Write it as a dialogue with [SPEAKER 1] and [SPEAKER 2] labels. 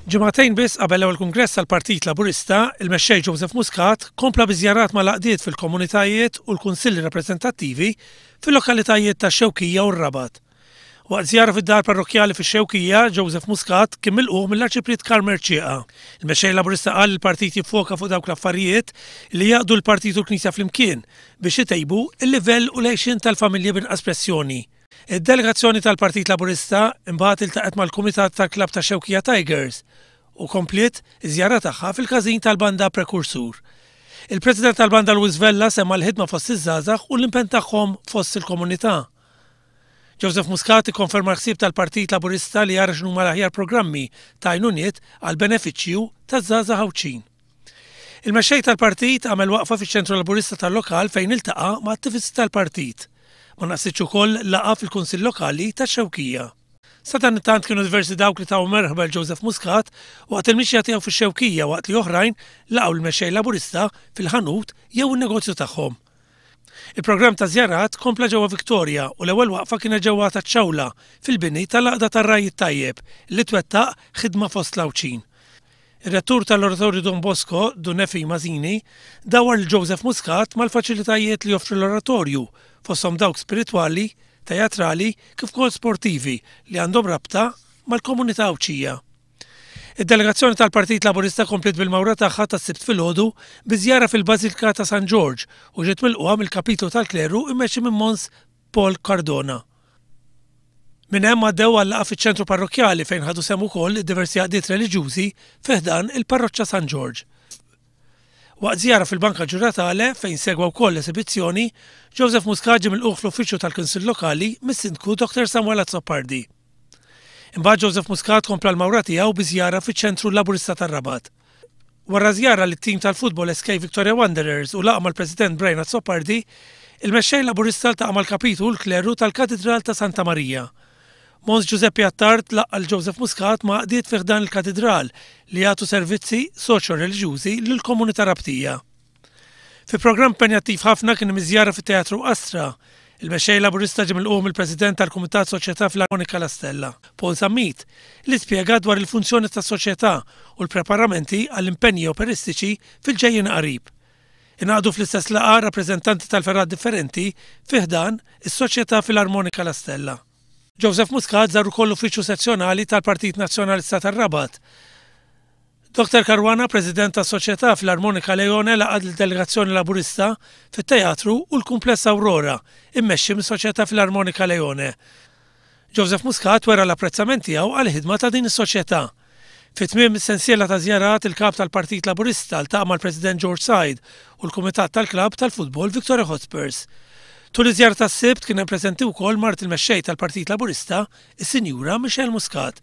[SPEAKER 1] Ġimagħtejn biss qabel l-ewwel kungress tal-Partit Laburista, il-mexxej Joseph Muscat kompla biżjarat ma' laqdiet fil-komunitajiet u l-kunsilli rappreżentattivi fil-lokalitajiet tax-Xewkija u r-Rabat. Waqt żjara fid-dar parrokjali fix-Xewkija, Joseph Muscat kien milquh mill-Arċipriet Karmel Ċieqa. Il-mexxej Laburista qal li l-partit jiffoka fuq dawk l-affarijiet li jaqdu l-partit u l-Knisja flimkien biex itejbu il-livell u l-għejxin tal-familji b'inqas pressjoni. Id-delegazzjoni tal-Partit Laburista imbagħad iltaqet mal-Kumitat tal-Klabb ta' Xewkija Tigers u kompliet iż-żjara tagħha fil-każin tal-banda Prekursur. Il-President tal-banda Luis Vella semma l-ħidma fost iż-żgħażagħ u l-impenn tagħhom fost il-komunità. Joseph Muscat ikkonferma ħsieb tal-Partit Laburista li jara x'huma l-aħjar programmi ta' għajnuniet għal benefiċċju taż-żgħażagħ ħawċin. Il-mexxej tal-partit għamel waqfa fiċ-ċentru Laburista tal-lokal fejn iltaqa' ma' attivisti tal-partit. Ma naqsitx ukoll laqgħa fil-Kunsill Lokali tax-Xewkija. Sa dan it-tant kienu diversi dawk li taw merħba Joseph Muscat waqt il-mixja tiegħu fix-Xewkija waqt li oħrajn laqgħu l-mexxej Laburista fil-ħanut jew in-negozju tagħhom. Il-programm ta' żjarat kompla ġewwa Victoria u l-ewwel waqfa kienet ġewwa taċ-Ċawla fil-bini tal-Laqda tar-Rajjiet Tajjeb li twettaq ħidma fost l-Awċin. Ir-rettur tal-Oratorju Don Bosco, Dunefi Mazzini, dawar l-Joseph Muscat mal-faċilitajiet li joffri l-oratorju fosthom dawk spiritwali, teatrali kif ukoll sportivi li għandhom rabta mal-komunità Awċija. Id-delegazzjoni tal-Partit Laburista komplet bil-mawra tagħha tas-Sibt filgħodu bi żjara fil-Bażilika ta' San George u ġiet milquha mill-Kapitlu tal-Kleru immexxi minn Mons Paul Cardona. Minn hemm għaddew għall-laqgħa fiċ-ċentru parrokjali fejn ħadu sehem ukoll diversi għaqdiet reliġjużi fi ħdan il-parroċċa San George. Waqt żjara fil-Banka Ġuratale fejn segwa wkoll esibizzjoni, Joseph Muscat ġie milquh fl-uffiċċju tal-Kunsill Lokali mis-Sindku Dr. Samuel Azzopardi. Imbagħad Joseph Muscat kompla l-mawra tiegħu bi żjara fiċ-ċentru Laburista tar-Rabat. Wara żjara lit-tim tal-futbol SK Victoria Wanderers u laqa mal-President Brian Azzopardi, il-mexxej Laburista ltaqa' mal-Kapitlu u l-Kleru tal-Katedral ta' Santa Marija. Mons Giuseppe Attard laqqa l-Joseph Muscat ma' qdiet fi ħdan il-katedral li jagħtu servizzi soċjo-reliġjużi lill-komunità rabtija. Fi programm impenjattiv ħafna kien miżjara fit-Teatru Astra. Il-mexxej Laburista ġie milquh il-President tal-Kumitat Soċjetà fl-Armonika La Stella, Paul Zammit, li spjega dwar il-funzjoni tas-soċjetà u l-preparamenti għall-impenji operistiċi fil-ġejjin qarib. Ingħaqdu fl-istess laqgħa rappreżentanti tal-ferrat differenti fi ħdan is-soċjetà fil-Armonika La Stella. Joseph Muscat żar ukoll uffiċċju sezzjonali tal-Partit Nazzjonalista tar-Rabat. Dr. Caruana, President tas-Soċjetà fl-Armonika Leone, laqgħa l-delegazzjoni Laburista fit-Teatru u l-Kumpless Aurora, immexxi mis-Soċjetà fl-Armonika Leone. Joseph Muscat wera l-apprezzament tiegħu għall-ħidma ta' din is-soċjetà. Fit-tmiem is-sensiela ta' żjarat il-kap tal-Partit Laburista ltaqa' mal-President George Said u l-Kumitat tal-Klabb tal-Futbol Victoria Hotspurs. Tul iż-żjara tas-Sibt kien hemm preżenti wkoll mart il-mexxej tal-Partit Laburista, is-Sinjura Michelle Muscat.